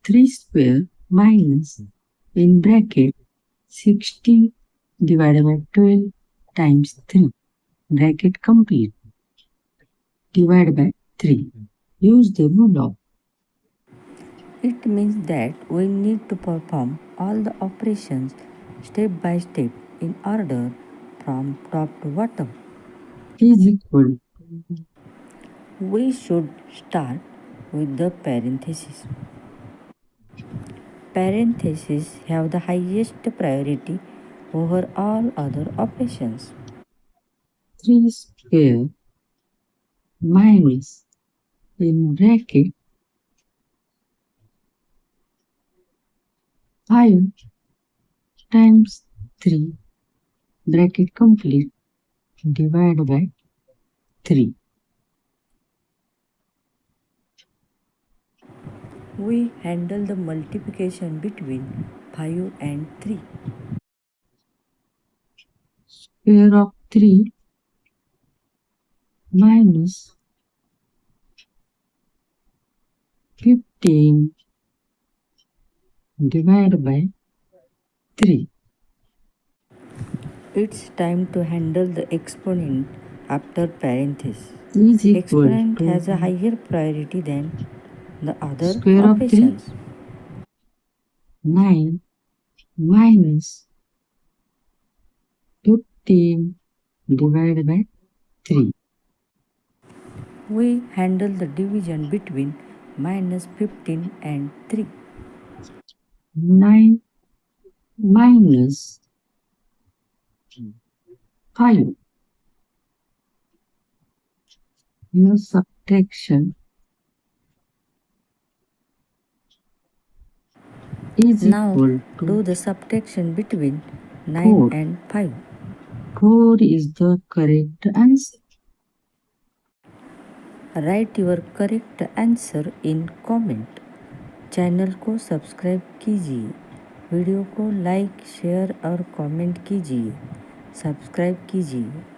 3 square minus in bracket 60 divided by 12 times 3 bracket complete divided by 3. Use the ruler. It means that we need to perform all the operations step by step in order from top to bottom. Is equal to We should start with the parentheses. Parentheses have the highest priority over all other operations. 3 square minus in bracket 5 times 3 bracket complete divided by 3. We handle the multiplication between 5 and 3. Square of 3 minus 15 divided by 3. It's time to handle the exponent after parentheses. Is equal Exponent to has a higher priority than the other square of 3 operations. 9 minus 15 divided by 3. We handle the division between minus 15 and 3. 9 minus 5. Your subtraction is Now equal to do the subtraction between 9 4. and 5. 4 is the correct answer. Right your correct answer in comment. Channel को subscribe कीजिए, video को like share और comment कीजिए, subscribe कीजिए।